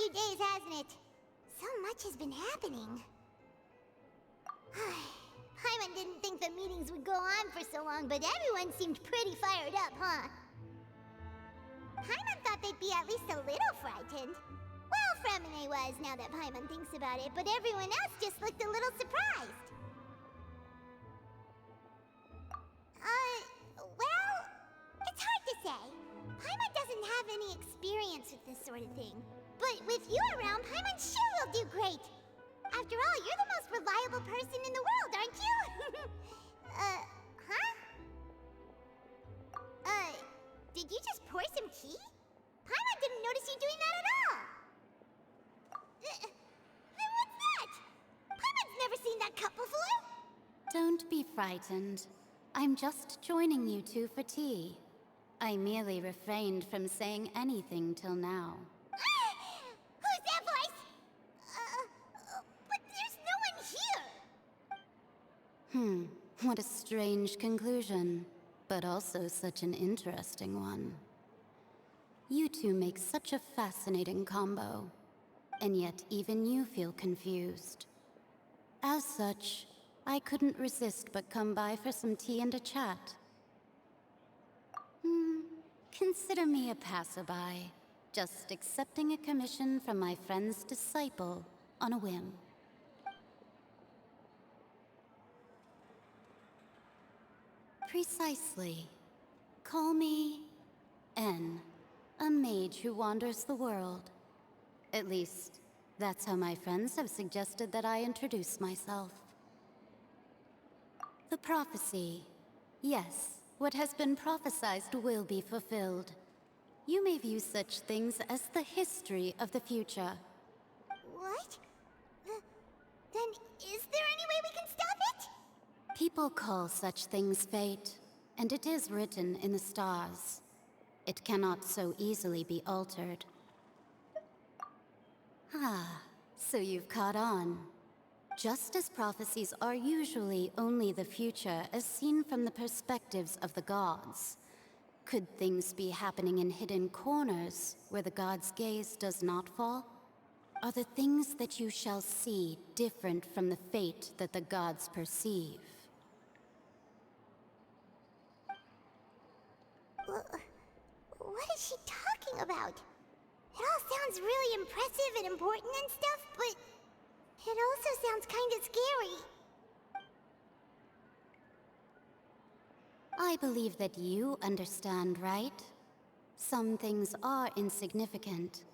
few days, hasn't it? So much has been happening. Paimon didn't think the meetings would go on for so long, but everyone seemed pretty fired up, huh? Paimon thought they'd be at least a little frightened. Well, Fremine was, now that Paimon thinks about it, but everyone else just looked a little surprised. Well, it's hard to say. Paimon doesn't have any experience with this sort of thing. But with you around, Paimon sure will do great. After all, you're the most reliable person in the world, aren't you? Did you just pour some tea? Paimon didn't notice you doing that at all. What's that? Paimon's never seen that cup before. Don't be frightened. I'm just joining you two for tea. I merely refrained from saying anything till now. Who's that voice? But there's no one here. What a strange conclusion, but also such an interesting one. You two make such a fascinating combo, and yet even you feel confused. As such, I couldn't resist but come by for some tea and a chat. Consider me a passerby, just accepting a commission from my friend's disciple on a whim. Precisely. Call me N, a mage who wanders the world. At least, that's how my friends have suggested that I introduce myself. The prophecy. Yes, what has been prophesied will be fulfilled. You may view such things as the history of the future. What? Then is there any way we can stop it? People call such things fate, and it is written in the stars. It cannot so easily be altered. So you've caught on. Just as prophecies are usually only the future as seen from the perspectives of the gods, could things be happening in hidden corners where the gods' gaze does not fall? Are the things that you shall see different from the fate that the gods perceive? What is she talking about? It all sounds really impressive and important and stuff, but it also sounds kind of scary. I believe that you understand, right? Some things are insignificant,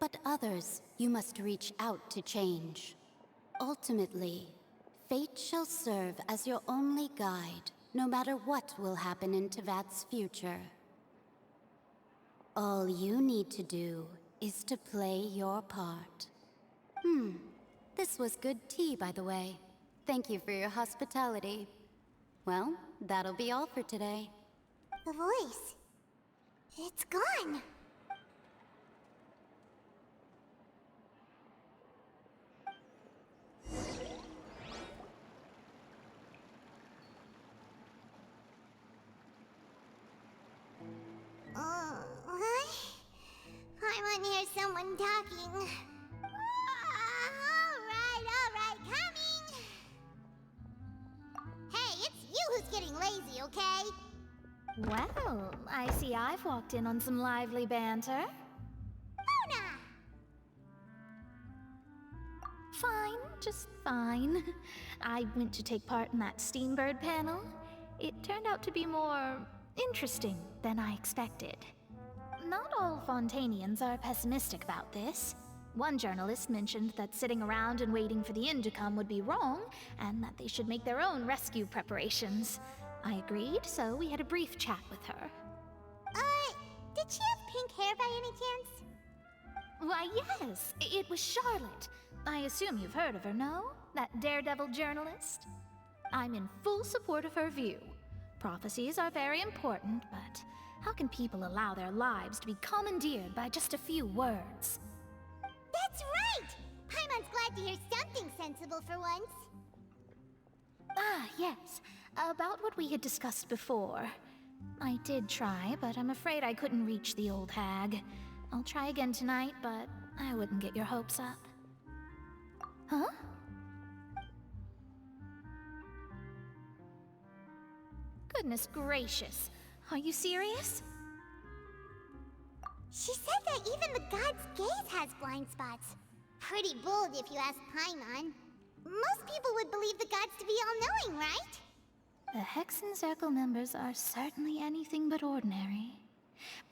but others you must reach out to change. Ultimately, fate shall serve as your only guide, no matter what will happen in Tevat's future. All you need to do is to play your part. This was good tea, by the way. Thank you for your hospitality. Well, that'll be all for today. The voice. It's gone. I want to hear someone talking. All right, coming! Hey, it's you who's getting lazy, okay? Well, I see I've walked in on some lively banter. Luna! Fine, just fine. I went to take part in that Steambird panel. It turned out to be more interesting than I expected. Not all Fontanians are pessimistic about this. One journalist mentioned that sitting around and waiting for the end to come would be wrong, and that they should make their own rescue preparations. I agreed, so we had a brief chat with her. Did she have pink hair by any chance? Why, yes, it was Charlotte. I assume you've heard of her, no? That daredevil journalist? I'm in full support of her view. Prophecies are very important, but how can people allow their lives to be commandeered by just a few words? That's right! Paimon's glad to hear something sensible for once. Ah, yes. About what we had discussed before. I did try, but I'm afraid I couldn't reach the old hag. I'll try again tonight, but I wouldn't get your hopes up. Huh? Goodness gracious. Are you serious? She said that even the god's gaze has blind spots. Pretty bold if you ask Paimon. Most people would believe the gods to be all-knowing, right? The Hexen Circle members are certainly anything but ordinary.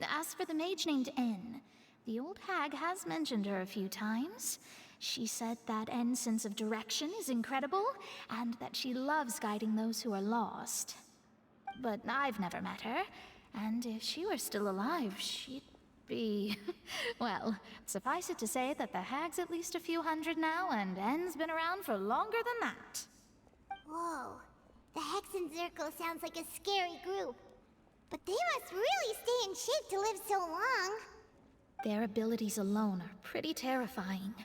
As for the mage named N, the old hag has mentioned her a few times. She said that N's sense of direction is incredible, and that she loves guiding those who are lost. But I've never met her, and if she were still alive, she'd be... well, suffice it to say that the hag's at least a few hundred now, and N's been around for longer than that. Whoa. The Hexen Circle sounds like a scary group. But they must really stay in shape to live so long. Their abilities alone are pretty terrifying.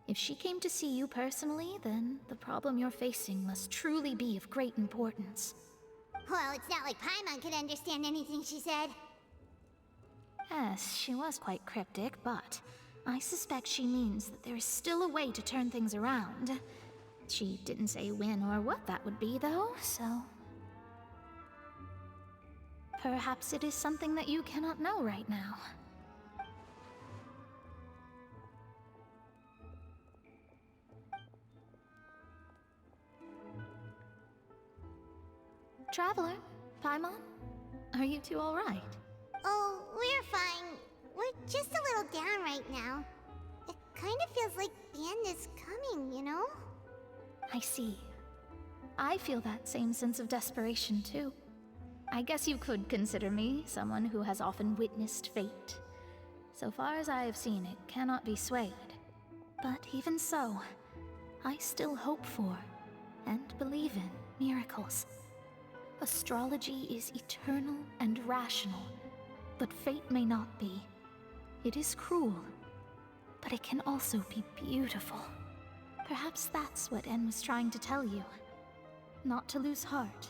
If she came to see you personally, then the problem you're facing must truly be of great importance. Well, it's not like Paimon could understand anything she said. Yes, she was quite cryptic, but I suspect she means that there is still a way to turn things around. She didn't say when or what that would be, though, so... perhaps it is something that you cannot know right now. Traveler, Paimon, are you two all right? Oh, we're fine. We're just a little down right now. It kind of feels like the end is coming, you know? I see. I feel that same sense of desperation, too. I guess you could consider me someone who has often witnessed fate. So far as I have seen, it cannot be swayed. But even so, I still hope for, and believe in, miracles. Astrology is eternal and rational, but fate may not be. It is cruel, but it can also be beautiful. Perhaps that's what En was trying to tell you. Not to lose heart,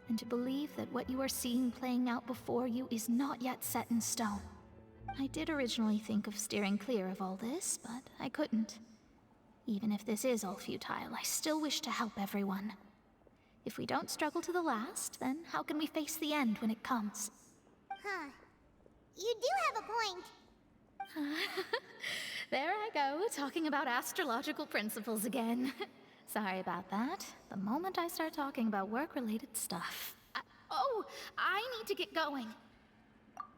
and to believe that what you are seeing playing out before you is not yet set in stone. I did originally think of steering clear of all this, but I couldn't. Even if this is all futile, I still wish to help everyone. If we don't struggle to the last, then how can we face the end when it comes? Huh. You do have a point. There I go, talking about astrological principles again. Sorry about that. The moment I start talking about work-related stuff... I need to get going.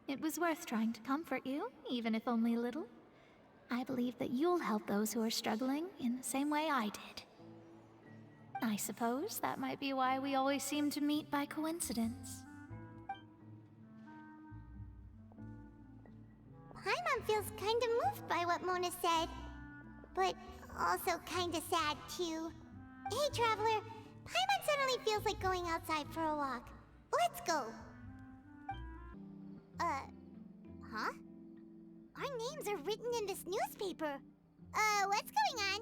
It was worth trying to comfort you, even if only a little. I believe that you'll help those who are struggling in the same way I did. I suppose that might be why we always seem to meet by coincidence. Paimon feels kind of moved by what Mona said. But also kind of sad, too. Hey, Traveler. Paimon suddenly feels like going outside for a walk. Let's go. Huh? Our names are written in this newspaper. What's going on?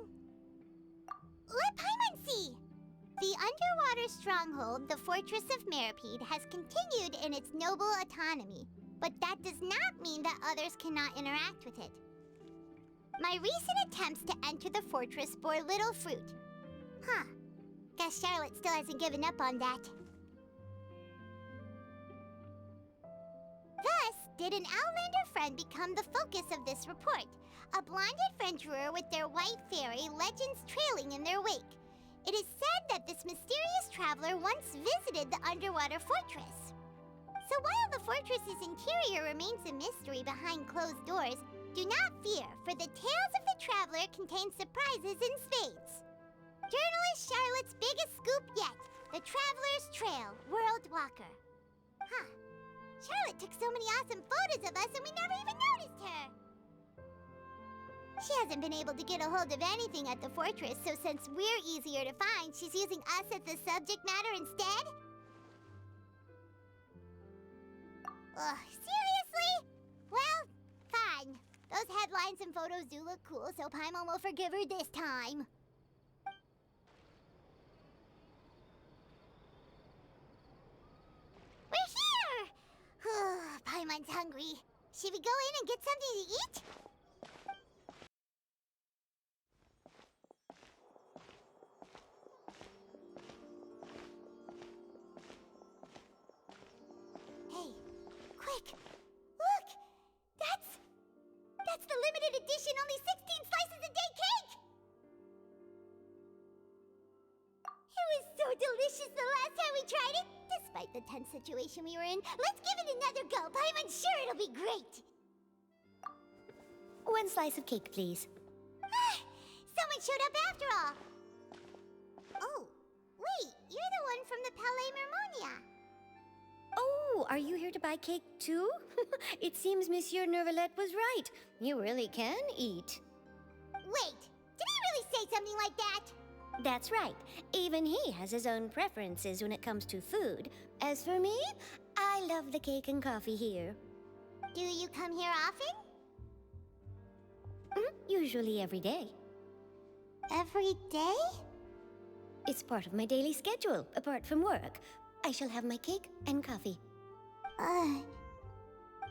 Let Paimon see! The underwater stronghold, the Fortress of Meripede, has continued in its noble autonomy, but that does not mean that others cannot interact with it. My recent attempts to enter the fortress bore little fruit. Huh. Guess Charlotte still hasn't given up on that. Thus, did an Outlander friend become the focus of this report, a blonde adventurer with their white fairy legends trailing in their wake. It is said that this mysterious traveler once visited the underwater fortress. So while the fortress's interior remains a mystery behind closed doors, do not fear, for the tales of the traveler contain surprises in spades. Journalist Charlotte's biggest scoop yet, the Traveler's Trail, World Walker. Huh. Charlotte took so many awesome photos of us and we never even noticed her. She hasn't been able to get a hold of anything at the fortress, so since we're easier to find, she's using us as the subject matter instead? Ugh, seriously? Well, fine. Those headlines and photos do look cool, so Paimon will forgive her this time. We're here! Paimon's hungry. Should we go in and get something to eat? Hey, quick! Look! That's the limited edition only 16 slices a day cake! It was so delicious the last time we tried it! Despite the tense situation we were in, let's give it another go. I'm sure it'll be great! One slice of cake, please. Someone showed up after all! Oh, wait, you're the one from the Palais Mermonia. Oh, are you here to buy cake too? It seems Monsieur Nervalette was right. You really can eat. Wait, did he really say something like that? That's right. Even he has his own preferences when it comes to food. As for me, I love the cake and coffee here. Do you come here often? Usually every day. Every day? It's part of my daily schedule, apart from work. I shall have my cake and coffee. Then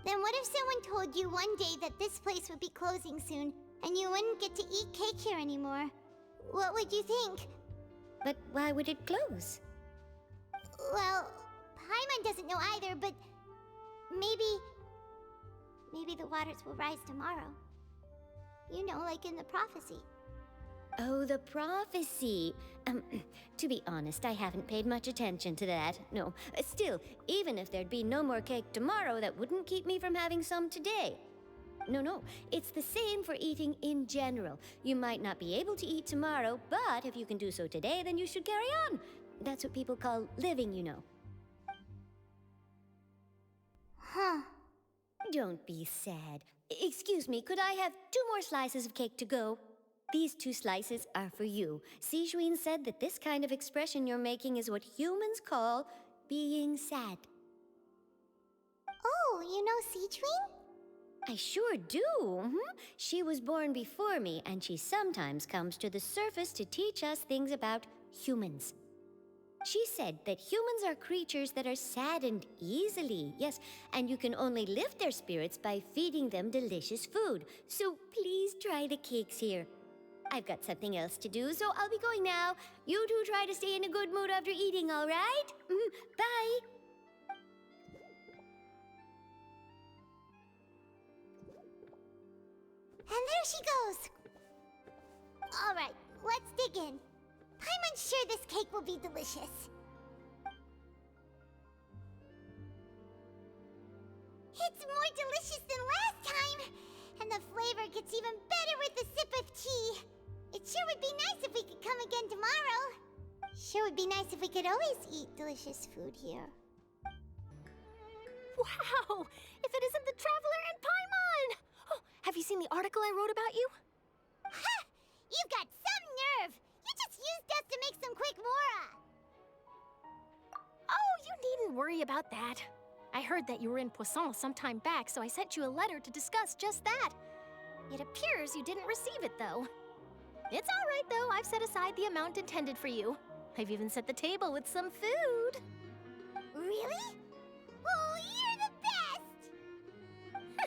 what if someone told you one day that this place would be closing soon, and you wouldn't get to eat cake here anymore? What would you think? But why would it close? Well, Paimon doesn't know either, but maybe the waters will rise tomorrow. You know, like in the prophecy. Oh, the prophecy. To be honest, I haven't paid much attention to that. No, still, even if there'd be no more cake tomorrow, that wouldn't keep me from having some today. No, it's the same for eating in general. You might not be able to eat tomorrow, but if you can do so today, then you should carry on. That's what people call living, you know. Huh. Don't be sad. Excuse me, could I have 2 more slices of cake to go? These 2 slices are for you. Sijuin said that this kind of expression you're making is what humans call being sad. Oh, you know Sijuin? I sure do. She was born before me, and she sometimes comes to the surface to teach us things about humans. She said that humans are creatures that are saddened easily, yes, and you can only lift their spirits by feeding them delicious food. So please try the cakes here. I've got something else to do, so I'll be going now. You two try to stay in a good mood after eating, all right? Bye. And there she goes. All right, let's dig in. Paimon's sure this cake will be delicious. It's more delicious than last time, and the flavor gets even better with a sip of tea. It sure would be nice if we could come again tomorrow. Sure would be nice if we could always eat delicious food here. Wow! If it isn't the Traveler and Paimon! Oh, have you seen the article I wrote about you? Ha! You've got some nerve! You just used us to make some quick mora! Oh, you needn't worry about that. I heard that you were in Poisson some time back, so I sent you a letter to discuss just that. It appears you didn't receive it, though. It's all right, though. I've set aside the amount intended for you. I've even set the table with some food. Really? Oh, you're the best!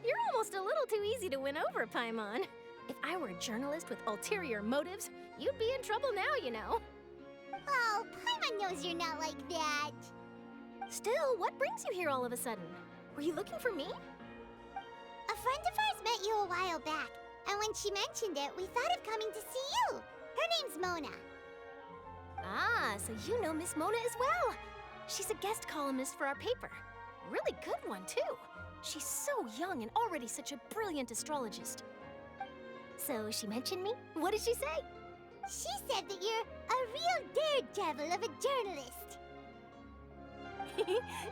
You're almost a little too easy to win over, Paimon. If I were a journalist with ulterior motives, you'd be in trouble now, you know. Oh, Paimon knows you're not like that. Still, what brings you here all of a sudden? Were you looking for me? A friend of ours met you a while back, and when she mentioned it, we thought of coming to see you. Her name's Mona. Ah, so you know Miss Mona as well. She's a guest columnist for our paper. Really good one, too. She's so young and already such a brilliant astrologist. So she mentioned me? What did she say? She said that you're a real daredevil of a journalist.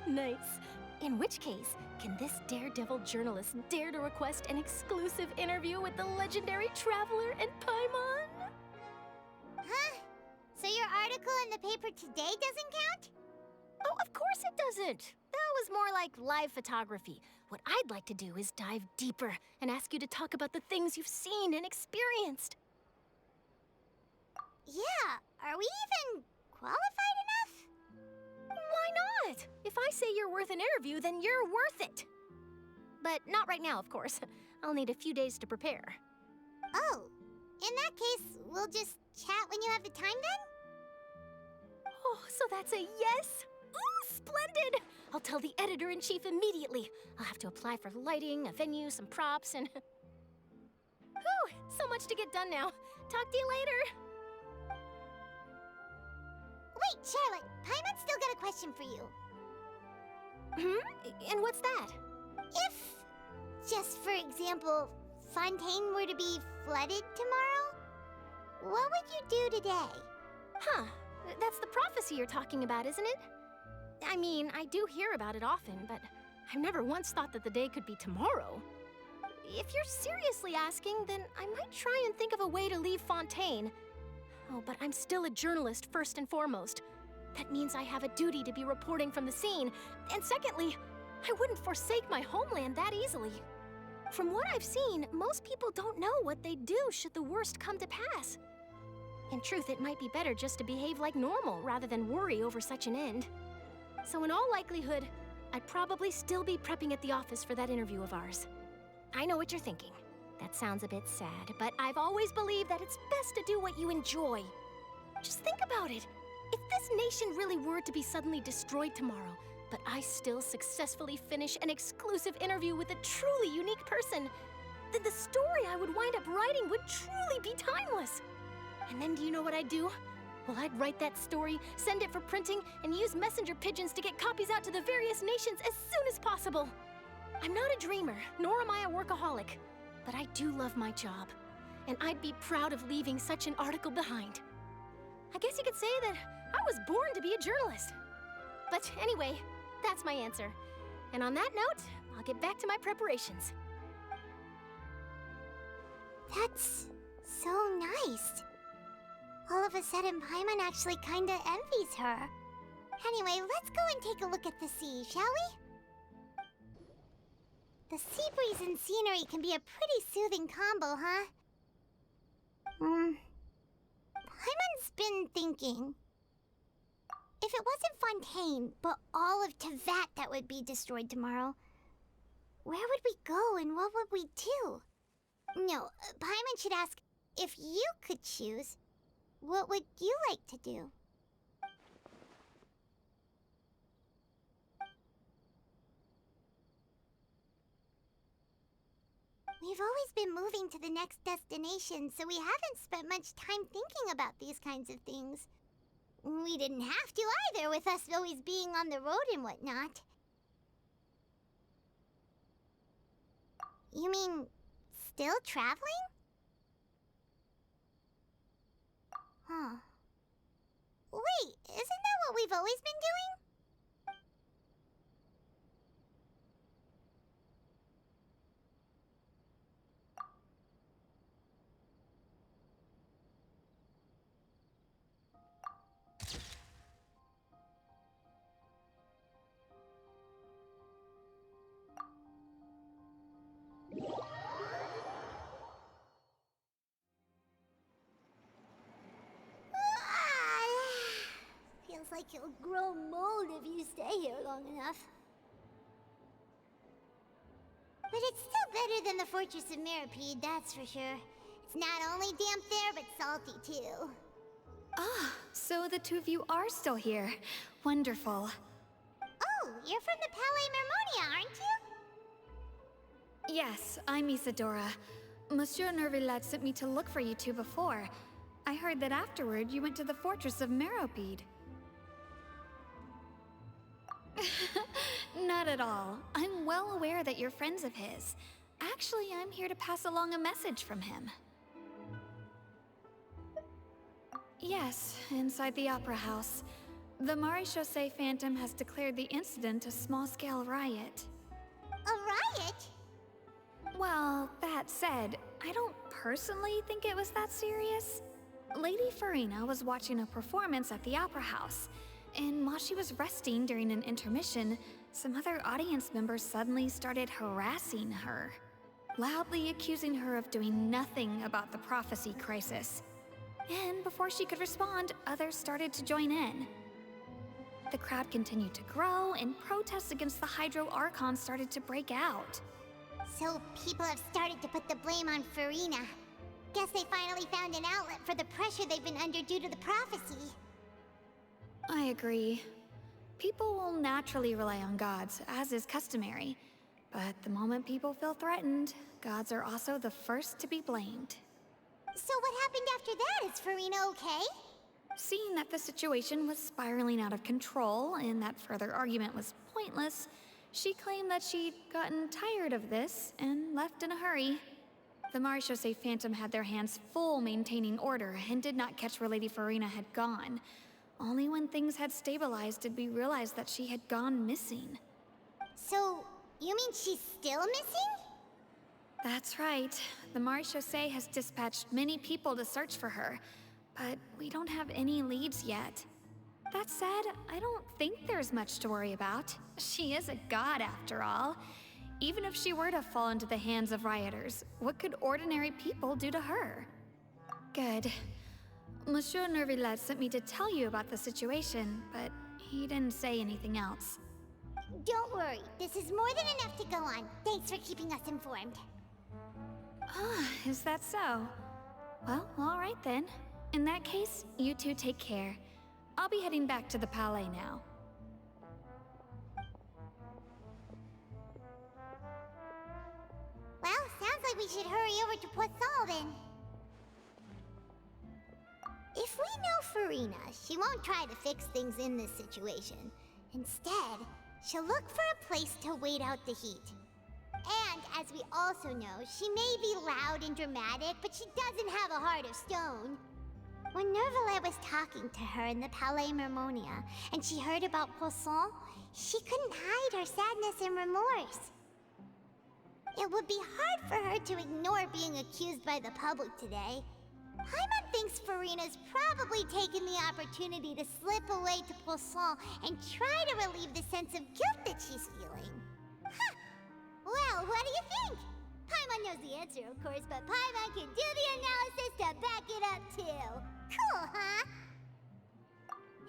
Nice. In which case, can this daredevil journalist dare to request an exclusive interview with the legendary Traveler and Paimon? Huh? So your article in the paper today doesn't count? Oh, of course it doesn't. That was more like live photography. What I'd like to do is dive deeper and ask you to talk about the things you've seen and experienced. Yeah, are we even qualified enough? Why not? If I say you're worth an interview, then you're worth it. but not right now, of course. I'll need a few days to prepare. Oh, in that case, we'll just chat when you have the time then? Oh, so that's a yes? Ooh, splendid! I'll tell the editor-in-chief immediately. I'll have to apply for lighting, a venue, some props, and... Whew, so much to get done now. Talk to you later. Wait, Charlotte, Paimon's still got a question for you. And what's that? If, just for example, Fontaine were to be flooded tomorrow, what would you do today? Huh, that's the prophecy you're talking about, isn't it? I mean, I do hear about it often, but I've never once thought that the day could be tomorrow. If you're seriously asking, then I might try and think of a way to leave Fontaine. Oh, but I'm still a journalist first and foremost. That means I have a duty to be reporting from the scene. And secondly, I wouldn't forsake my homeland that easily. From what I've seen, most people don't know what they'd do should the worst come to pass. In truth, it might be better just to behave like normal rather than worry over such an end. So in all likelihood, I'd probably still be prepping at the office for that interview of ours. I know what you're thinking. That sounds a bit sad, but I've always believed that it's best to do what you enjoy. Just think about it. If this nation really were to be suddenly destroyed tomorrow, but I still successfully finish an exclusive interview with a truly unique person, then the story I would wind up writing would truly be timeless. And then do you know what I'd do? Well, I'd write that story, send it for printing, and use messenger pigeons to get copies out to the various nations as soon as possible. I'm not a dreamer, nor am I a workaholic, but I do love my job, and I'd be proud of leaving such an article behind. I guess you could say that I was born to be a journalist. But anyway, that's my answer. And on that note, I'll get back to my preparations. That's so nice. All of a sudden, Paimon actually kinda envies her. Anyway, let's go and take a look at the sea, shall we? The sea breeze and scenery can be a pretty soothing combo, huh? Paimon's been thinking. If it wasn't Fontaine, but all of Tevat that would be destroyed tomorrow, where would we go and what would we do? No, Paimon should ask, if you could choose, what would you like to do? We've always been moving to the next destination, so we haven't spent much time thinking about these kinds of things. We didn't have to either, with us always being on the road and whatnot. You mean, still traveling? Huh. Wait, isn't that what we've always been doing? Feels like you'll grow mold if you stay here long enough. But it's still better than the Fortress of Mirapede, that's for sure. It's not only damp there, but salty too. Ah, so the two of you are still here. Wonderful. Oh, you're from the Palais Mermonia, aren't you? Yes, I'm Isadora. Monsieur Nervillet sent me to look for you two before. I heard that afterward you went to the Fortress of Meropide. Not at all. I'm well aware that you're friends of his. Actually, I'm here to pass along a message from him. Yes, inside the Opera House. The Maréchaussée Phantom has declared the incident a small-scale riot. A riot? Well, that said, I don't personally think it was that serious. Lady Furina was watching a performance at the Opera House, and while she was resting during an intermission, some other audience members suddenly started harassing her, loudly accusing her of doing nothing about the prophecy crisis. And before she could respond, others started to join in. The crowd continued to grow, and protests against the Hydro Archon started to break out. So people have started to put the blame on Furina. Guess they finally found an outlet for the pressure they've been under due to the prophecy. I agree. People will naturally rely on gods, as is customary. But the moment people feel threatened, gods are also the first to be blamed. So what happened after that? Is Furina okay? Seeing that the situation was spiraling out of control and that further argument was pointless, she claimed that she'd gotten tired of this and left in a hurry. The Marechaussee Phantom had their hands full maintaining order and did not catch where Lady Furina had gone. Only when things had stabilized did we realize that she had gone missing. So, you mean she's still missing? That's right. The Marechaussee has dispatched many people to search for her, but we don't have any leads yet. That said, I don't think there's much to worry about. She is a god after all. Even if she were to fall into the hands of rioters, what could ordinary people do to her? Good. Monsieur Neuvillette sent me to tell you about the situation, but he didn't say anything else. Don't worry, this is more than enough to go on. Thanks for keeping us informed. Ah, is that so? Well, all right then. In that case, you two take care. I'll be heading back to the Palais now. Well, sounds like we should hurry over to Poisson then. If we know Furina, she won't try to fix things in this situation. Instead, she'll look for a place to wait out the heat. And, as we also know, she may be loud and dramatic, but she doesn't have a heart of stone. When Neuvillette was talking to her in the Palais Mermonia, and she heard about Poisson, she couldn't hide her sadness and remorse. It would be hard for her to ignore being accused by the public today. Paimon thinks Furina's probably taken the opportunity to slip away to Poisson and try to relieve the sense of guilt that she's feeling. Huh. Well, what do you think? Paimon knows the answer, of course, but Paimon can do the analysis to back it up, too. Cool, huh?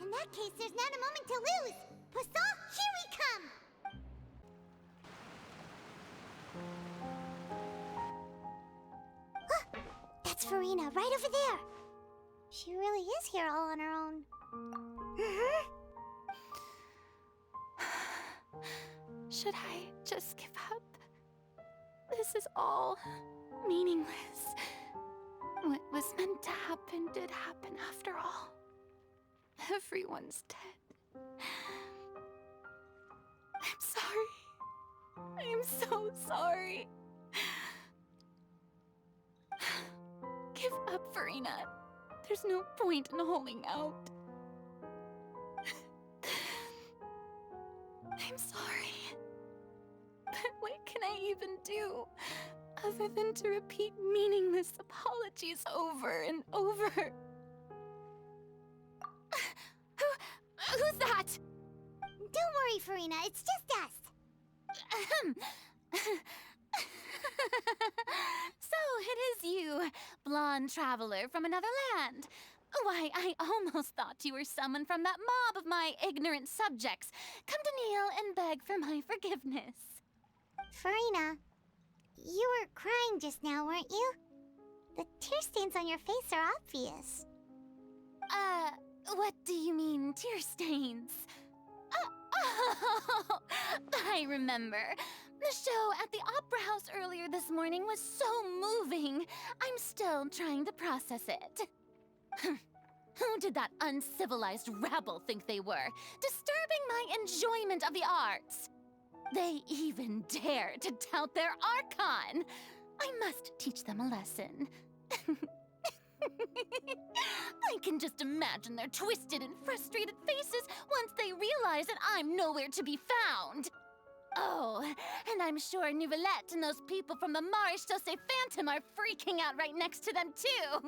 In that case, there's not a moment to lose. Poisson, here we come! That's Furina, right over there. She really is here all on her own. Should I just give up? This is all meaningless. What was meant to happen did happen after all. Everyone's dead. I'm sorry. I'm so sorry. Give up, Furina. There's no point in holding out. I'm sorry. But what can I even do other than to repeat meaningless apologies over and over? Who's that? Don't worry, Furina, it's just us. So it is you, blonde traveler from another land. Why, I almost thought you were someone from that mob of my ignorant subjects, come to kneel and beg for my forgiveness. Furina, you were crying just now, weren't you? The tear stains on your face are obvious. What do you mean, tear stains? Oh, I remember. The show at the Opera House earlier this morning was so moving. I'm still trying to process it. Who did that uncivilized rabble think they were, disturbing my enjoyment of the arts? They even dare to tout their archon. I must teach them a lesson. I can just imagine their twisted and frustrated faces once they realize that I'm nowhere to be found. Oh, and I'm sure Neuvillette and those people from the Marechaussee Phantom are freaking out right next to them, too.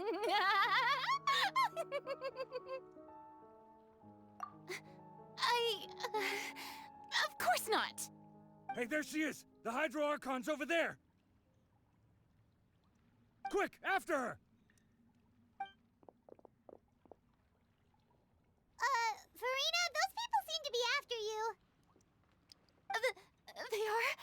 Of course not. Hey, there she is! The Hydro Archon's over there! Quick, after her! Furina, those people seem to be after you. They are?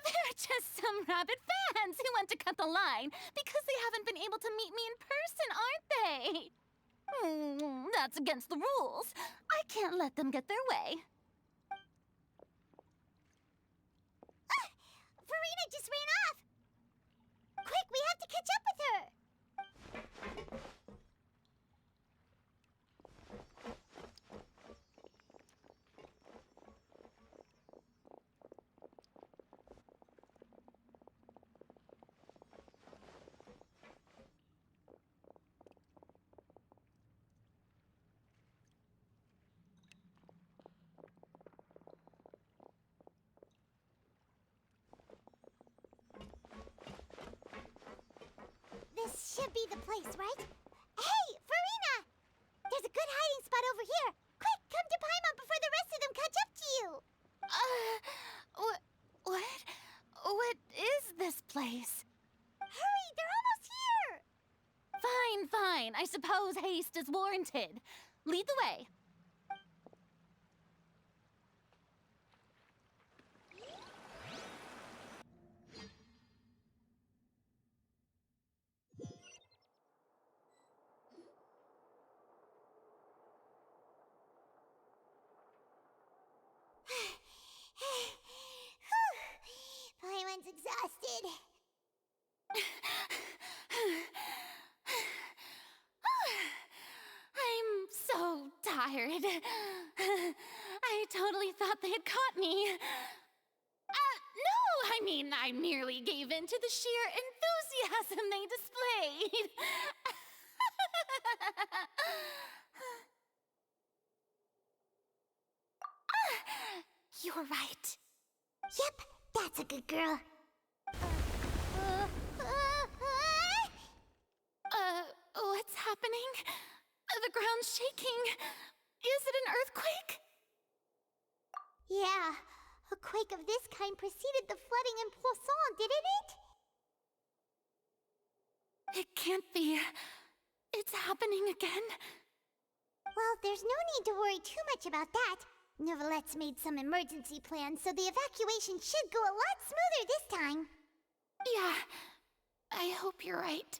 They're just some rabid fans who want to cut the line because they haven't been able to meet me in person, aren't they? That's against the rules. I can't let them get their way. Furina just ran off! Quick, we have to catch up with her! This should be the place, right? Hey, Furina! There's a good hiding spot over here. Quick, come to Paimon before the rest of them catch up to you. What? What is this place? Hurry, they're almost here. Fine, fine. I suppose haste is warranted. Lead the way. Paimon's exhausted. I'm so tired. I totally thought they had caught me. No, I mean, I merely gave in to the sheer enthusiasm they displayed. You're right. Yep, that's a good girl. What's happening? The ground's shaking. Is it an earthquake? Yeah, a quake of this kind preceded the flooding in Poisson, didn't it? It can't be. It's happening again. Well, there's no need to worry too much about that. Neverlette's made some emergency plans, so the evacuation should go a lot smoother this time. Yeah, I hope you're right.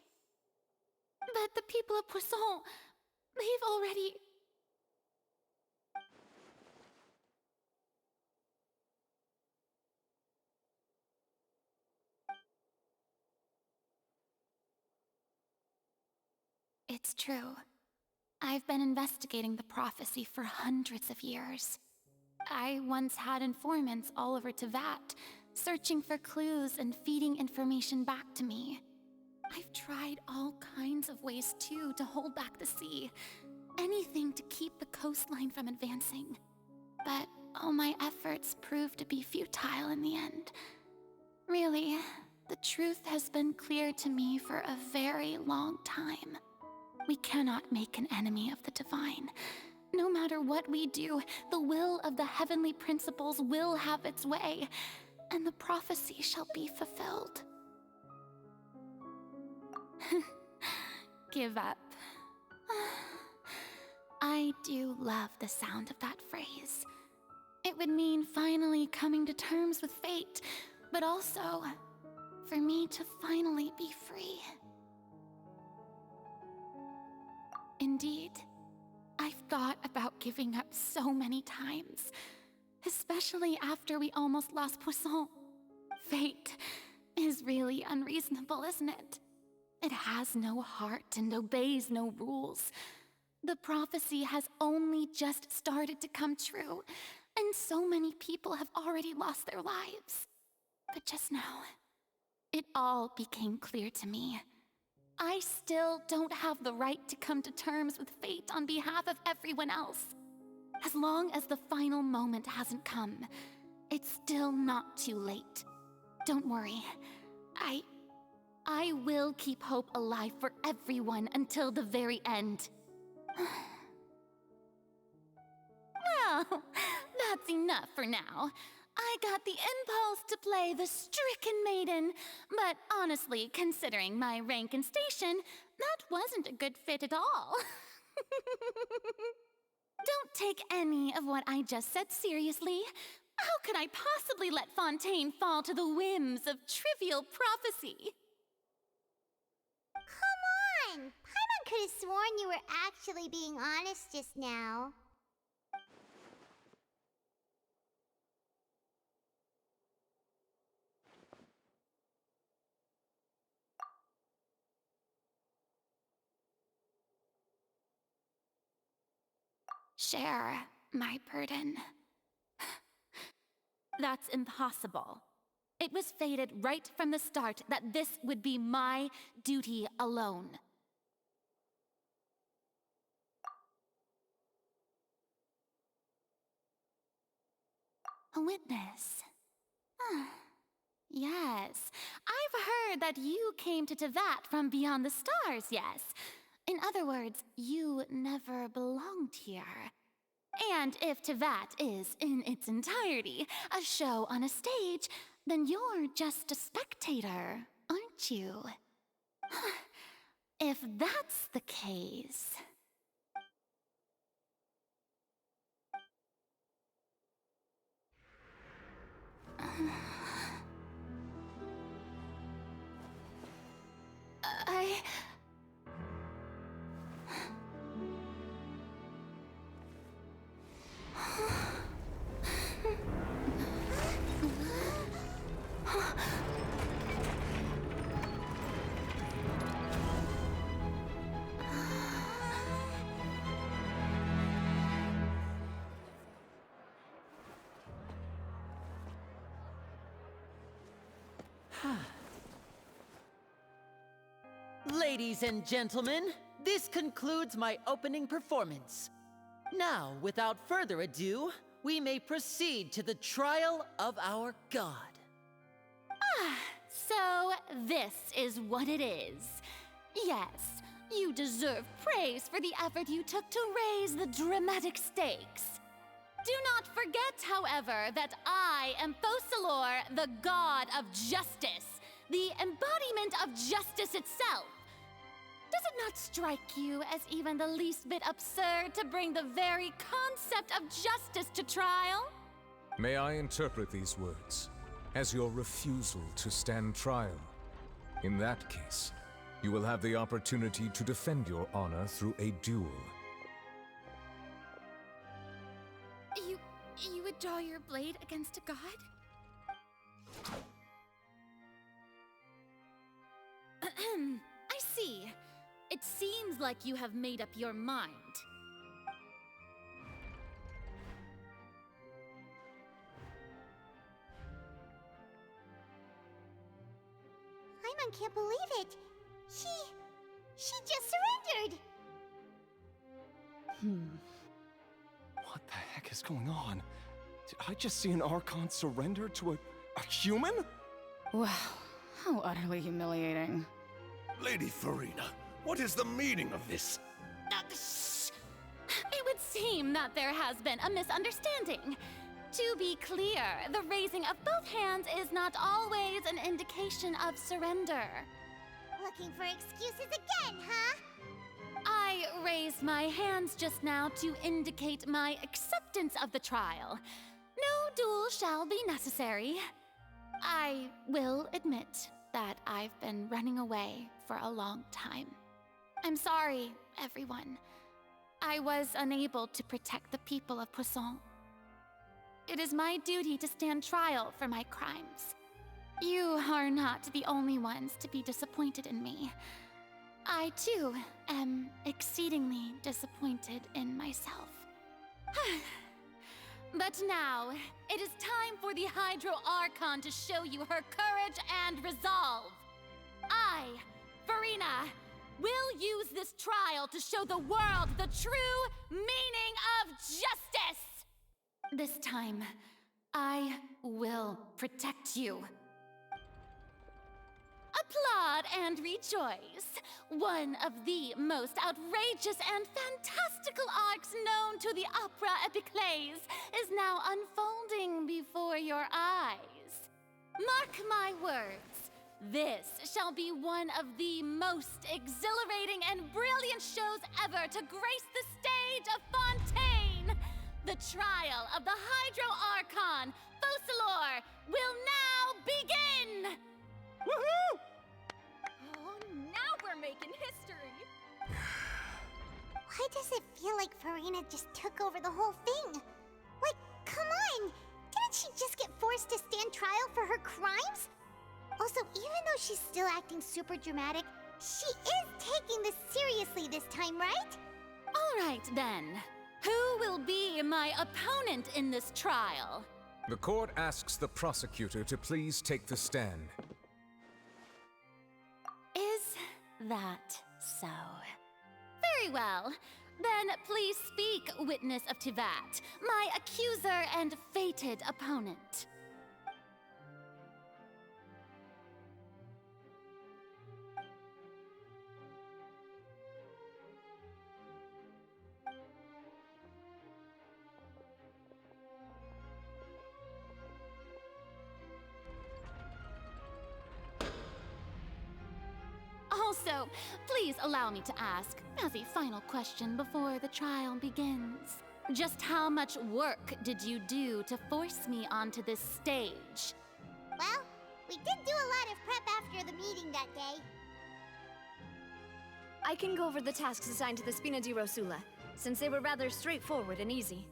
But the people of Poisson, they've already... It's true. I've been investigating the prophecy for hundreds of years. I once had informants all over Tevat, searching for clues and feeding information back to me. I've tried all kinds of ways, too, to hold back the sea. Anything to keep the coastline from advancing. But all my efforts proved to be futile in the end. Really, the truth has been clear to me for a very long time. We cannot make an enemy of the divine. No matter what we do, the will of the heavenly principles will have its way, and the prophecy shall be fulfilled. Give up. I do love the sound of that phrase. It would mean finally coming to terms with fate, but also for me to finally be free. Indeed, I've thought about giving up so many times, especially after we almost lost Poisson. Fate is really unreasonable, isn't it? It has no heart and obeys no rules. The prophecy has only just started to come true, and so many people have already lost their lives. But just now, it all became clear to me. I still don't have the right to come to terms with fate on behalf of everyone else. As long as the final moment hasn't come, it's still not too late. Don't worry. I will keep hope alive for everyone until the very end. Well, that's enough for now. I got the impulse to play the stricken maiden, but honestly, considering my rank and station, that wasn't a good fit at all. Don't take any of what I just said seriously. How could I possibly let Fontaine fall to the whims of trivial prophecy? Come on! Paimon could have sworn you were actually being honest just now. Share my burden. That's impossible. It was fated right from the start that this would be my duty alone. A witness. Yes, I've heard that you came to Tevat from beyond the stars, yes. In other words, you never belonged here. And if Tevat is, in its entirety, a show on a stage, then you're just a spectator, aren't you? If that's the case... Ladies and gentlemen, this concludes my opening performance. Now, without further ado, we may proceed to the trial of our god. So this is what it is. Yes, you deserve praise for the effort you took to raise the dramatic stakes. Do not forget, however, that I am Focalor, the god of justice, the embodiment of justice itself. Does it not strike you as even the least bit absurd to bring the very concept of justice to trial? May I interpret these words as your refusal to stand trial? In that case, you will have the opportunity to defend your honor through a duel. You would draw your blade against a god? I see. It seems like you have made up your mind. Paimon can't believe it. She just surrendered. What the heck is going on? Did I just see an Archon surrender to a human? Wow, how utterly humiliating. Lady Furina, what is the meaning of this? Shh! It would seem that there has been a misunderstanding. To be clear, the raising of both hands is not always an indication of surrender. Looking for excuses again, huh? I raised my hands just now to indicate my acceptance of the trial. No duel shall be necessary. I will admit that I've been running away for a long time. I'm sorry, everyone. I was unable to protect the people of Poisson. It is my duty to stand trial for my crimes. You are not the only ones to be disappointed in me. I, too, am exceedingly disappointed in myself. But now, it is time for the Hydro Archon to show you her courage and resolve. I, Furina, will use this trial to show the world the true meaning of justice! This time, I will protect you. Applaud and rejoice! One of the most outrageous and fantastical arcs known to the opera epiclese is now unfolding before your eyes. Mark my words, this shall be one of the most exhilarating and brilliant shows ever to grace the stage of Fontaine! The trial of the Hydro Archon, Focalor will now begin! Oh, now we're making history. Why does it feel like Furina just took over the whole thing? Like, come on! Didn't she just get forced to stand trial for her crimes? Also, even though she's still acting super dramatic, she is taking this seriously this time, right? All right, then. Who will be my opponent in this trial? The court asks the prosecutor to please take the stand. Is that so? Very well. Then please speak, witness of Tivat, my accuser and fated opponent. Also, please allow me to ask, as a final question before the trial begins, just how much work did you do to force me onto this stage? Well, we did do a lot of prep after the meeting that day. I can go over the tasks assigned to the Spina di Rosula, since they were rather straightforward and easy.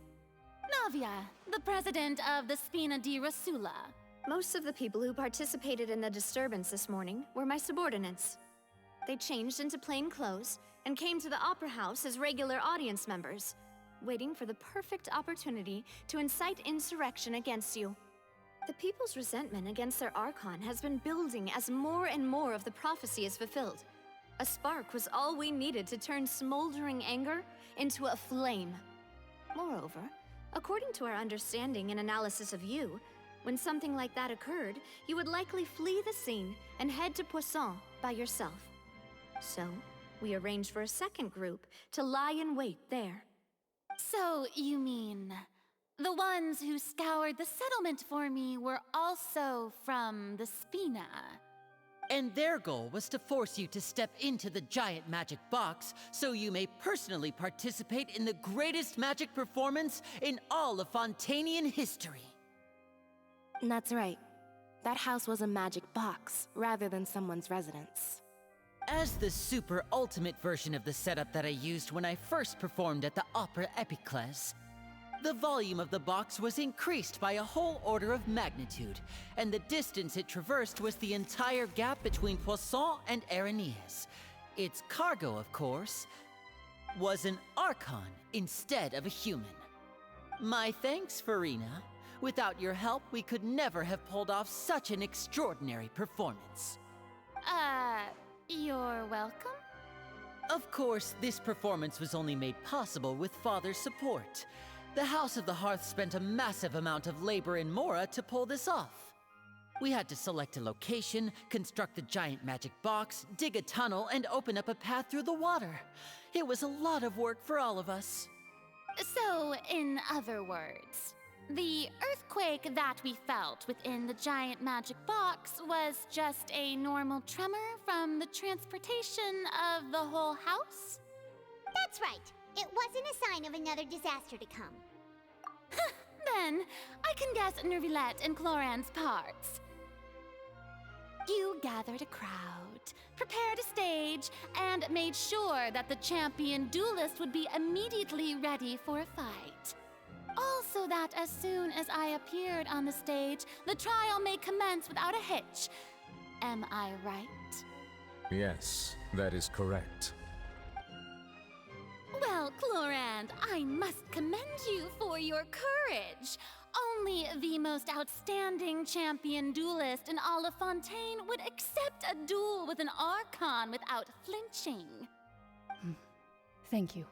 Navia, the president of the Spina di Rosula. Most of the people who participated in the disturbance this morning were my subordinates. They changed into plain clothes and came to the Opera House as regular audience members, waiting for the perfect opportunity to incite insurrection against you. The people's resentment against their Archon has been building as more and more of the prophecy is fulfilled. A spark was all we needed to turn smoldering anger into a flame. Moreover, according to our understanding and analysis of you, when something like that occurred, you would likely flee the scene and head to Poisson by yourself. So, we arranged for a second group to lie in wait there. So, you mean, the ones who scoured the settlement for me were also from the Spina? And their goal was to force you to step into the giant magic box so you may personally participate in the greatest magic performance in all of Fontanian history. That's right. That house was a magic box, rather than someone's residence. As the super ultimate version of the setup that I used when I first performed at the Opera Epiclese, the volume of the box was increased by a whole order of magnitude, and the distance it traversed was the entire gap between Poisson and Araneas. Its cargo, of course, was an Archon instead of a human. My thanks, Furina. Without your help, we could never have pulled off such an extraordinary performance. You're welcome? Of course, this performance was only made possible with Father's support. The House of the Hearth spent a massive amount of labor in Mora to pull this off. We had to select a location, construct the giant magic box, dig a tunnel, and open up a path through the water. It was a lot of work for all of us. So, in other words, the earthquake that we felt within the giant magic box was just a normal tremor from the transportation of the whole house? That's right. It wasn't a sign of another disaster to come. Then, I can guess Nervilette and Cloran's parts. You gathered a crowd, prepared a stage, and made sure that the champion duelist would be immediately ready for a fight. Also that as soon as I appeared on the stage, the trial may commence without a hitch. Am I right? Yes, that is correct. Well, Clorand, I must commend you for your courage. Only the most outstanding champion duelist in all of Fontaine would accept a duel with an Archon without flinching. Thank you.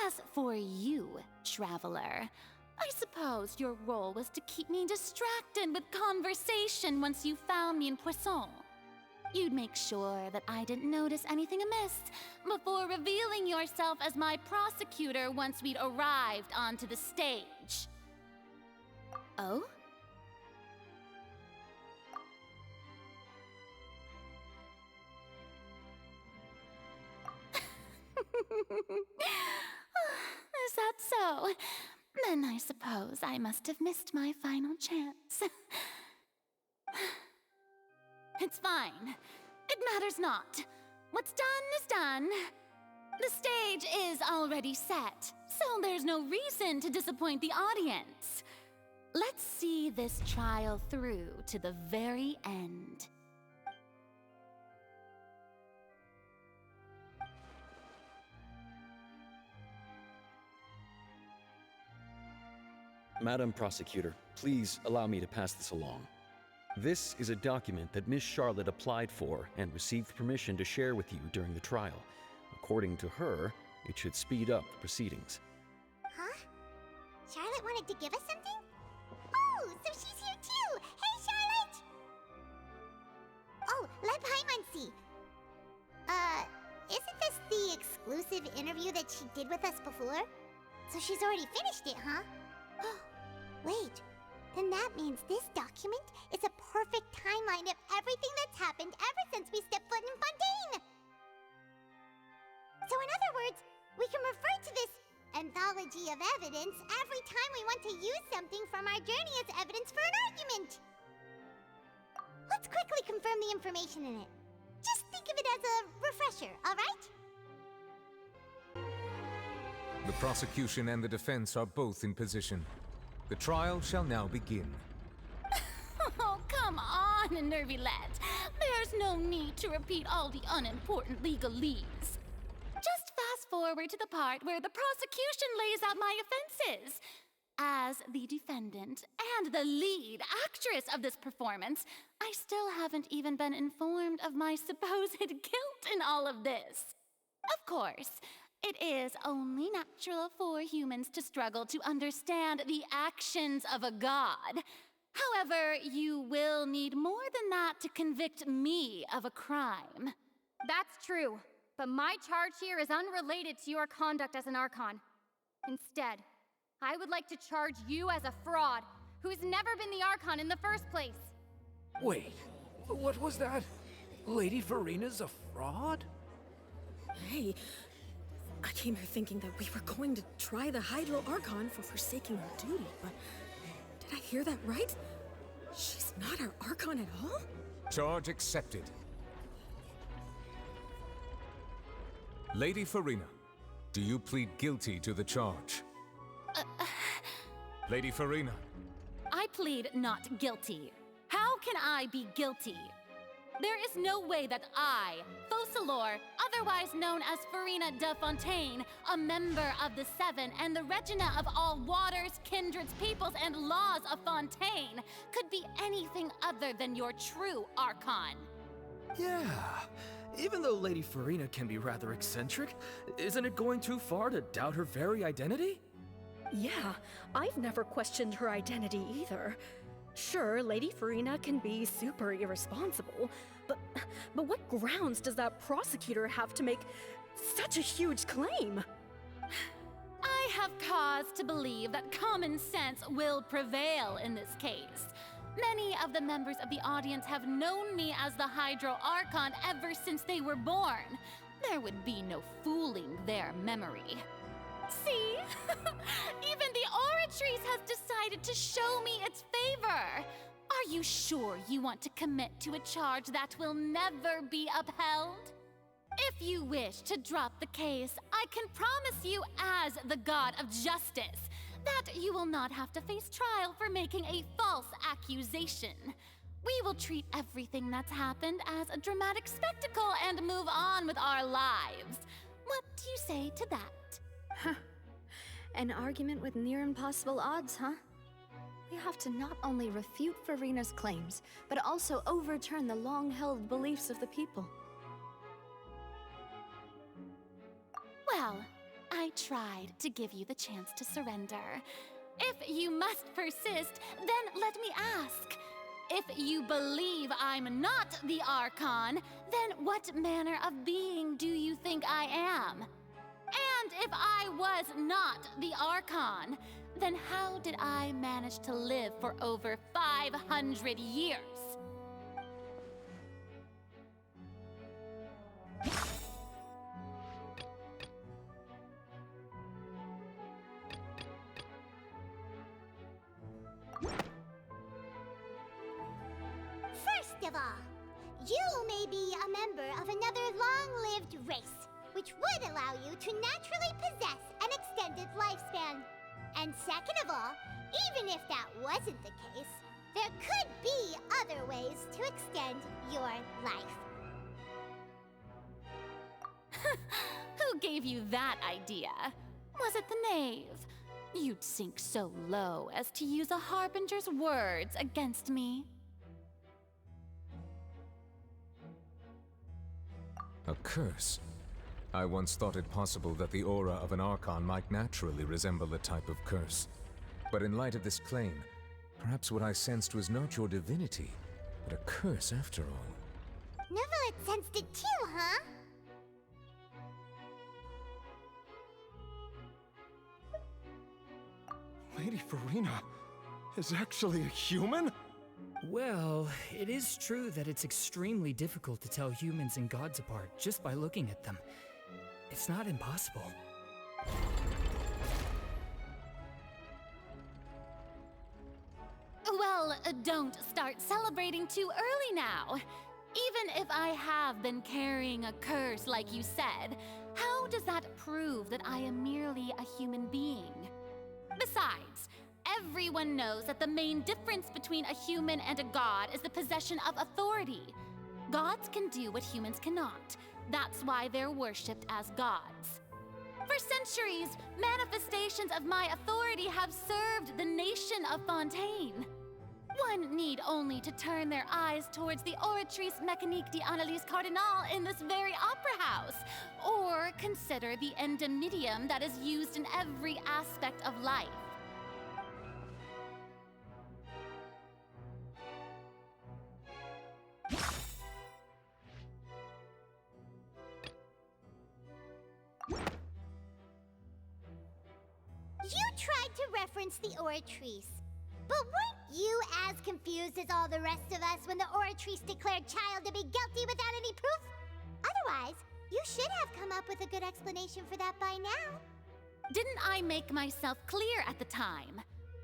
As for you, Traveler, I suppose your role was to keep me distracted with conversation once you found me in Poisson. You'd make sure that I didn't notice anything amiss before revealing yourself as my prosecutor once we'd arrived onto the stage. Oh? Is that so? Then I suppose I must have missed my final chance. It's fine. It matters not. What's done is done. The stage is already set, so there's no reason to disappoint the audience. Let's see this trial through to the very end. Madam Prosecutor, please allow me to pass this along. This is a document that Miss Charlotte applied for and received permission to share with you during the trial. According to her, it should speed up the proceedings. Huh? Charlotte wanted to give us something? Oh, so she's here too! Hey, Charlotte! Oh, let Paimon see. Isn't this the exclusive interview that she did with us before? So she's already finished it, huh? Wait, then that means this document is a perfect timeline of everything that's happened ever since we stepped foot in Fontaine! So in other words, we can refer to this anthology of evidence every time we want to use something from our journey as evidence for an argument! Let's quickly confirm the information in it. Just think of it as a refresher, alright? The prosecution and the defense are both in position. The trial shall now begin. Oh, come on, Nervylette. There's no need to repeat all the unimportant legalese. Just fast forward to the part where the prosecution lays out my offenses. As the defendant and the lead actress of this performance, I still haven't even been informed of my supposed guilt in all of this. Of course, it is only natural for humans to struggle to understand the actions of a god. However, you will need more than that to convict me of a crime. That's true, but my charge here is unrelated to your conduct as an Archon. Instead, I would like to charge you as a fraud who's never been the Archon in the first place. Wait, what was that? Lady Furina's a fraud? Hey, I came here thinking that we were going to try the Hydro Archon for forsaking her duty, but did I hear that right? She's not our Archon at all? Charge accepted. Lady Furina, do you plead guilty to the charge? Lady Furina. I plead not guilty. How can I be guilty? There is no way that I, Focalor, otherwise known as Furina de Fontaine, a member of the Seven and the Regina of all waters, kindreds, peoples, and laws of Fontaine, could be anything other than your true Archon. Yeah, even though Lady Furina can be rather eccentric, isn't it going too far to doubt her very identity? Yeah, I've never questioned her identity either. Sure, Lady Furina can be super irresponsible, but what grounds does that prosecutor have to make such a huge claim? I have cause to believe that common sense will prevail in this case. Many of the members of the audience have known me as the Hydro Archon ever since they were born. There would be no fooling their memory. See? Even the Oratrice has decided to show me its favor. Are you sure you want to commit to a charge that will never be upheld? If you wish to drop the case, I can promise you as the God of Justice that you will not have to face trial for making a false accusation. We will treat everything that's happened as a dramatic spectacle and move on with our lives. What do you say to that? Huh. An argument with near impossible odds, huh? We have to not only refute Furina's claims, but also overturn the long-held beliefs of the people. Well, I tried to give you the chance to surrender. If you must persist, then let me ask. If you believe I'm not the Archon, then what manner of being do you think I am? And if I was not the Archon, then how did I manage to live for over 500 years? First of all, you may be a member of another long-lived race, which would allow you to naturally possess an extended lifespan. And second of all, even if that wasn't the case, there could be other ways to extend your life. Who gave you that idea? Was it the knave? You'd sink so low as to use a harbinger's words against me. A curse? I once thought it possible that the aura of an Archon might naturally resemble a type of curse. But in light of this claim, perhaps what I sensed was not your divinity, but a curse after all. Neverlet sensed it too, huh? Lady Furina is actually a human? Well, it is true that it's extremely difficult to tell humans and gods apart just by looking at them. It's not impossible. Well, don't start celebrating too early now. Even if I have been carrying a curse like you said, how does that prove that I am merely a human being? Besides, everyone knows that the main difference between a human and a god is the possession of authority. Gods can do what humans cannot. That's why they're worshipped as gods. For centuries, manifestations of my authority have served the nation of Fontaine. One need only to turn their eyes towards the Oratrice Mécanique d'Analyse Cardinal in this very opera house, or consider the endemitium that is used in every aspect of life. You tried to reference the Oratrice, but weren't you as confused as all the rest of us when the Oratrice declared Child to be guilty without any proof? Otherwise, you should have come up with a good explanation for that by now. Didn't I make myself clear at the time?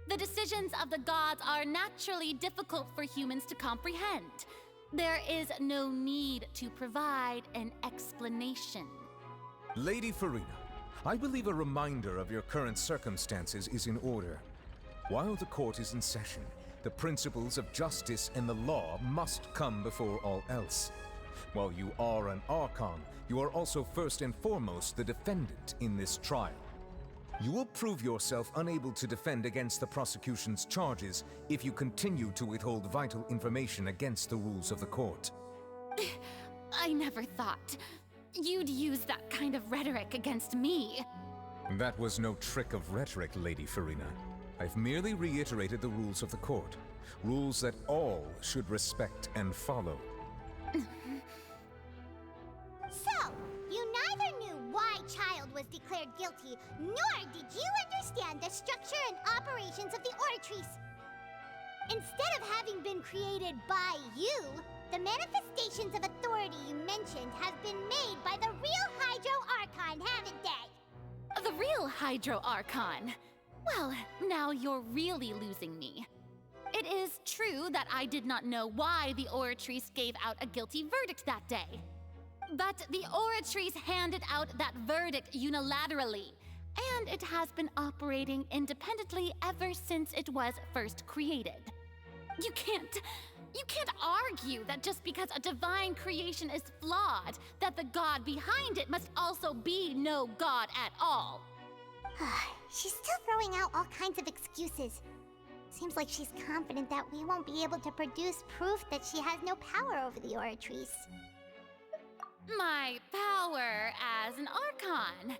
The decisions of the gods are naturally difficult for humans to comprehend. There is no need to provide an explanation. Lady Furina, I believe a reminder of your current circumstances is in order. While the court is in session, the principles of justice and the law must come before all else. While you are an Archon, you are also first and foremost the defendant in this trial. You will prove yourself unable to defend against the prosecution's charges if you continue to withhold vital information against the rules of the court. I never thought you'd use that kind of rhetoric against me. That was no trick of rhetoric, Lady Furina. I've merely reiterated the rules of the court. Rules that all should respect and follow. So, you neither knew why Child was declared guilty, nor did you understand the structure and operations of the Oratrice. Instead of having been created by you, the manifestations of authority you mentioned have been made by the real Hydro Archon, haven't they? The real Hydro Archon? Well, now you're really losing me. It is true that I did not know why the Oratrice gave out a guilty verdict that day. But the Oratrice handed out that verdict unilaterally, and it has been operating independently ever since it was first created. You can't argue that just because a divine creation is flawed, that the god behind it must also be no god at all. She's still throwing out all kinds of excuses. Seems like she's confident that we won't be able to produce proof that she has no power over the Oratrice. My power as an Archon.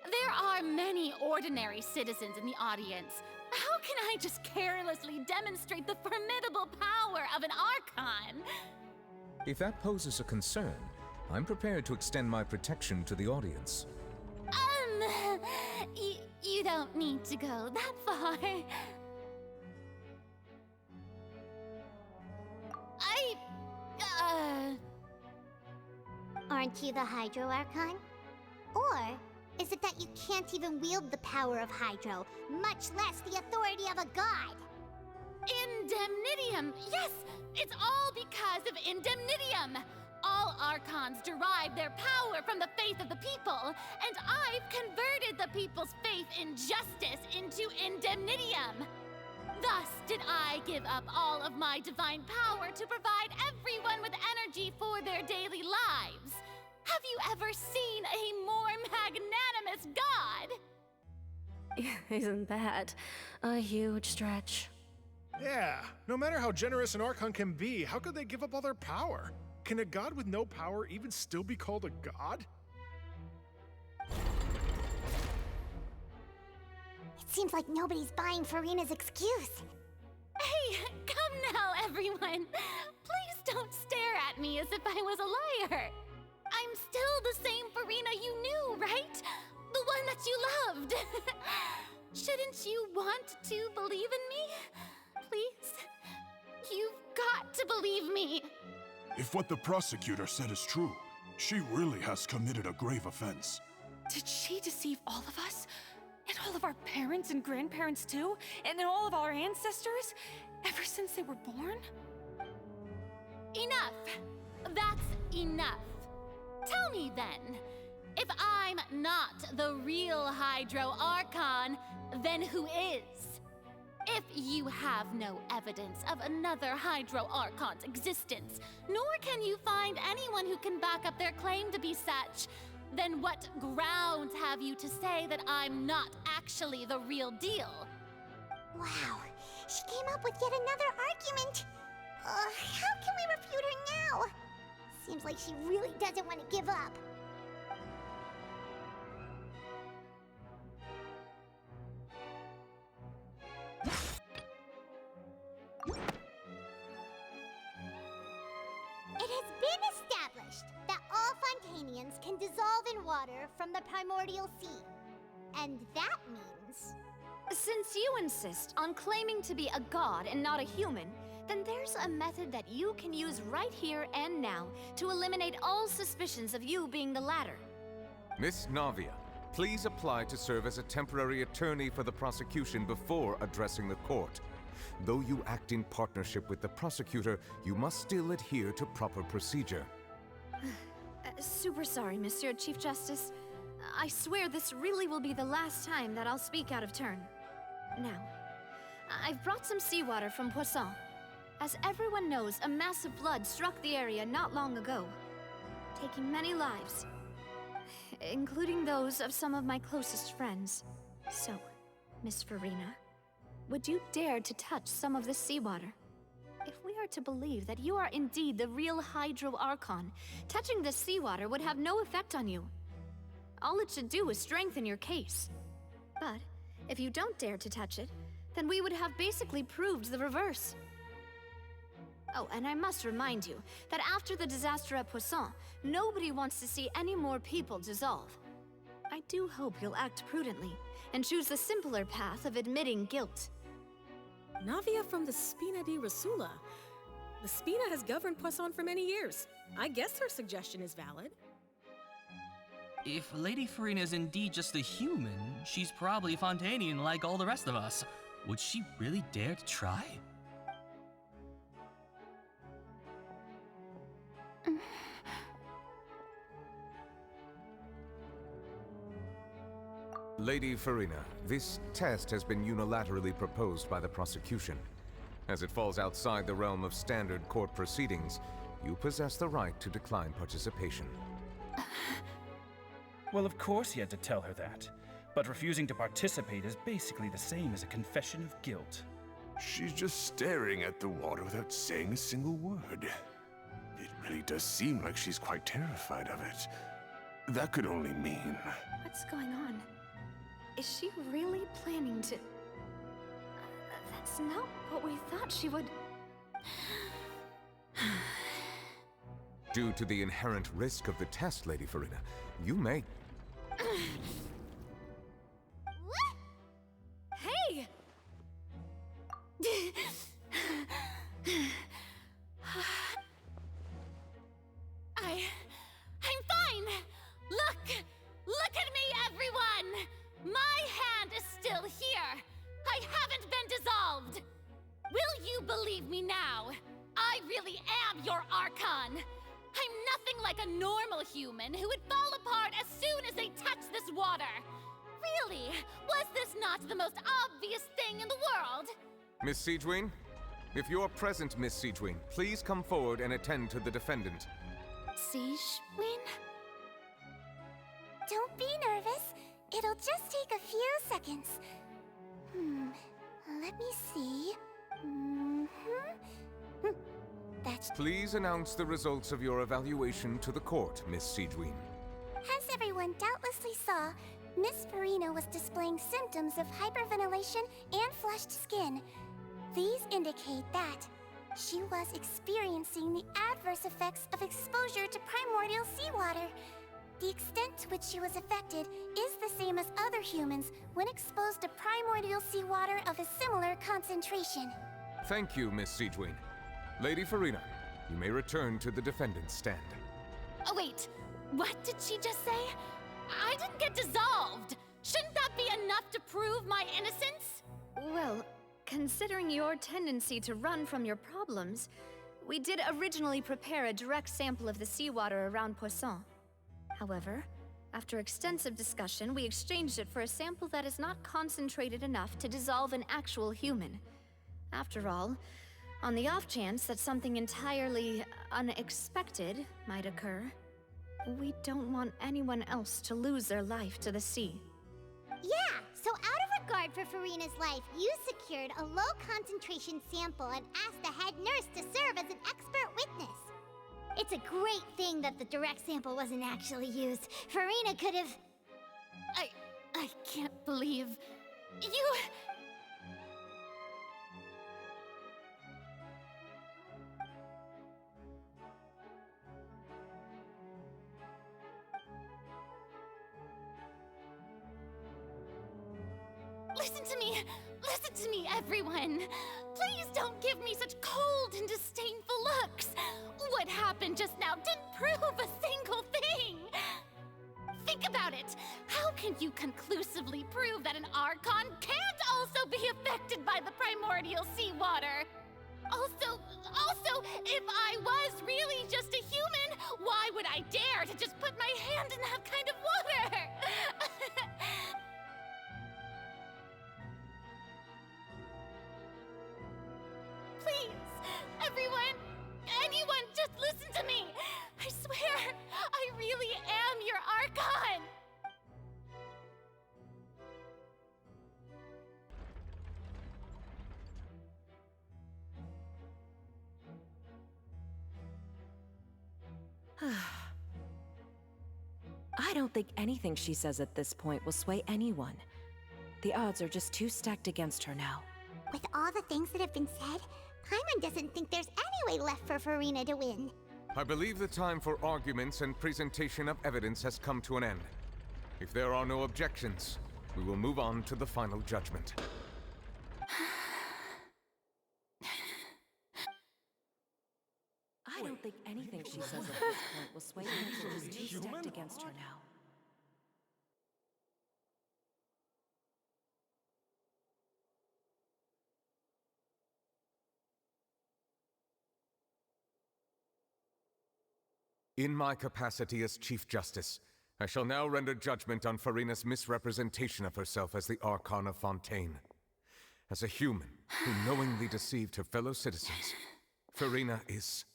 There are many ordinary citizens in the audience. How can I just carelessly demonstrate the formidable power of an Archon? If that poses a concern, I'm prepared to extend my protection to the audience. You don't need to go that far. Aren't you the Hydro Archon? Or is it that you can't even wield the power of Hydro, much less the authority of a god? Indemnitium! Yes! It's all because of Indemnitium! All Archons derive their power from the faith of the people, and I've converted the people's faith in justice into Indemnitium! Thus did I give up all of my divine power to provide everyone with energy for their daily lives. Have you ever seen a more magnanimous god? Isn't that a huge stretch? Yeah, no matter how generous an Archon can be, how could they give up all their power? Can a god with no power even still be called a god? It seems like nobody's buying Furina's excuse. Hey, come now, everyone. Please don't stare at me as if I was a liar. I'm still the same Furina you knew, right? The one that you loved. Shouldn't you want to believe in me? Please? You've got to believe me. If what the prosecutor said is true, she really has committed a grave offense. Did she deceive all of us? And all of our parents and grandparents too? And all of our ancestors? Ever since they were born? Enough! That's enough. Tell me then, if I'm not the real Hydro Archon, then who is? If you have no evidence of another Hydro Archon's existence, nor can you find anyone who can back up their claim to be such, then what grounds have you to say that I'm not actually the real deal? Wow, she came up with yet another argument. How can we refute her now? Seems like she really doesn't want to give up. It has been established that all Fontanians can dissolve in water from the primordial sea. And that means... Since you insist on claiming to be a god and not a human, then there's a method that you can use right here and now to eliminate all suspicions of you being the latter. Miss Navia, please apply to serve as a temporary attorney for the prosecution before addressing the court. Though you act in partnership with the prosecutor, you must still adhere to proper procedure. Super sorry, Monsieur Chief Justice. I swear this really will be the last time that I'll speak out of turn. Now, I've brought some seawater from Poisson. As everyone knows, a massive flood struck the area not long ago, taking many lives, including those of some of my closest friends. So, Miss Furina, would you dare to touch some of this seawater? If we are to believe that you are indeed the real Hydro Archon, touching this seawater would have no effect on you. All it should do is strengthen your case. But if you don't dare to touch it, then we would have basically proved the reverse. Oh, and I must remind you that after the disaster at Poisson, nobody wants to see any more people dissolve. I do hope you'll act prudently and choose the simpler path of admitting guilt. Navia from the Spina di Rasula. The Spina has governed Poisson for many years. I guess her suggestion is valid. If Lady Furina is indeed just a human, she's probably Fontanian like all the rest of us. Would she really dare to try? Lady Furina, this test has been unilaterally proposed by the prosecution. As it falls outside the realm of standard court proceedings, you possess the right to decline participation. Well, of course he had to tell her that. But refusing to participate is basically the same as a confession of guilt. She's just staring at the water without saying a single word. It really does seem like she's quite terrified of it. That could only mean... What's going on? Is she really planning to... That's not what we thought she would... Due to the inherent risk of the test, Lady Furina, you may... Hey! I'm fine! Look at me, everyone! My hand is still here! I haven't been dissolved! Will I really am your Archon! I'm nothing like a normal human who would fall apart as soon as they touch this water! Really? Was this not the most obvious thing in the world? Miss Siegewin? If you're present, Miss Siegewin, please come forward and attend to the defendant. Siegewin? Don't be nervous. It'll just take a few seconds. Let me see. That's... Please announce the results of your evaluation to the court, Miss Siegewin. As everyone doubtlessly saw, Miss Furina was displaying symptoms of hyperventilation and flushed skin. These indicate that she was experiencing the adverse effects of exposure to primordial seawater. The extent to which she was affected is the same as other humans when exposed to primordial seawater of a similar concentration. Thank you, Miss Siegewin. Lady Furina, you may return to the defendant's stand. Oh wait, what did she just say? I didn't get dissolved! Shouldn't that be enough to prove my innocence? Well, considering your tendency to run from your problems, we did originally prepare a direct sample of the seawater around Poisson. However, after extensive discussion, we exchanged it for a sample that is not concentrated enough to dissolve an actual human. After all, on the off chance that something entirely unexpected might occur, we don't want anyone else to lose their life to the sea. Yeah, so out of regard for Furina's life, you secured a low-concentration sample and asked the head nurse to serve as an expert witness. It's a great thing that the direct sample wasn't actually used. Furina could have... I can't believe... You... Listen to me, everyone! Please don't give me such cold and disdainful looks! What happened just now didn't prove a single thing! Think about it! How can you conclusively prove that an Archon can't also be affected by the primordial seawater? Also, if I was really just a human, why would I dare to just put my hand in that kind of water? Please, everyone, anyone, just listen to me. I swear, I really am your Archon. I don't think anything she says at this point will sway anyone. The odds are just too stacked against her now. With all the things that have been said, Paimon doesn't think there's any way left for Furina to win. I believe the time for arguments and presentation of evidence has come to an end. If there are no objections, we will move on to the final judgment. I don't think anything she says at this point will sway anyone. She's too stacked against her now. In my capacity as Chief Justice, I shall now render judgment on Furina's misrepresentation of herself as the Archon of Fontaine. As a human who knowingly deceived her fellow citizens, Furina is...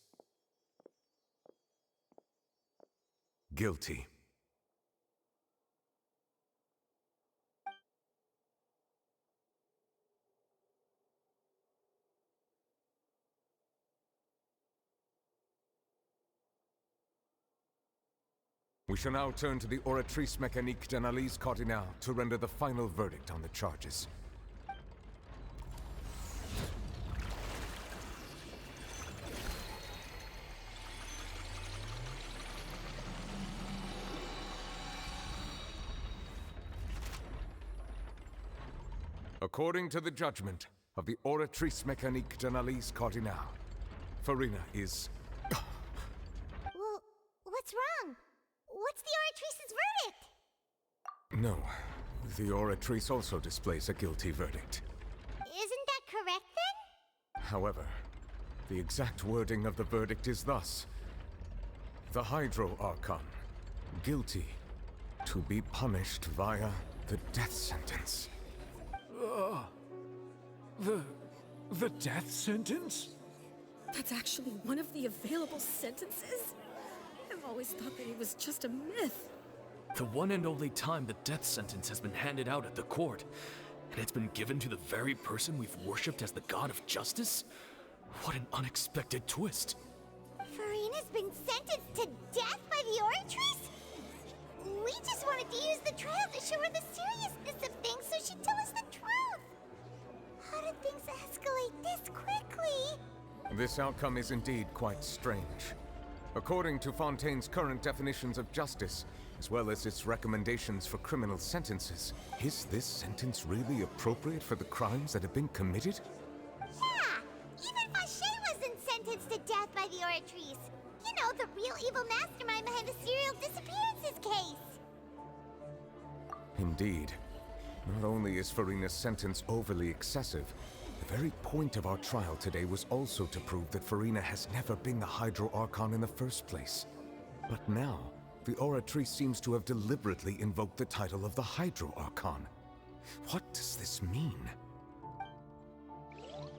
guilty. We shall now turn to the Oratrice Mécanique d'Analyse Cardinale to render the final verdict on the charges. According to the judgment of the Oratrice Mécanique d'Analyse Cardinale, Furina is... Well, what's wrong? What's the Oratrice's verdict? No, the Oratrice also displays a guilty verdict. Isn't that correct then? However, The exact wording of the verdict is thus: the Hydro Archon, guilty, to be punished via the death sentence. The death sentence? That's actually one of the available sentences? I've always thought that it was just a myth. The one and only time the death sentence has been handed out at the court, and it's been given to the very person we've worshipped as the god of justice? What an unexpected twist. Furina's been sentenced to death by the Oratrice? We just wanted to use the trial to show her the seriousness of things so she'd tell us the truth. How did things escalate this quickly? This outcome is indeed quite strange. According to Fontaine's current definitions of justice, as well as its recommendations for criminal sentences, is this sentence really appropriate for the crimes that have been committed? Yeah! Even Fauché wasn't sentenced to death by the Oratrice. You know, the real evil mastermind behind the serial disappearances case. Indeed. Not only is Furina's sentence overly excessive, the very point of our trial today was also to prove that Furina has never been the Hydro Archon in the first place. But now, the Oratrice seems to have deliberately invoked the title of the Hydro Archon. What does this mean?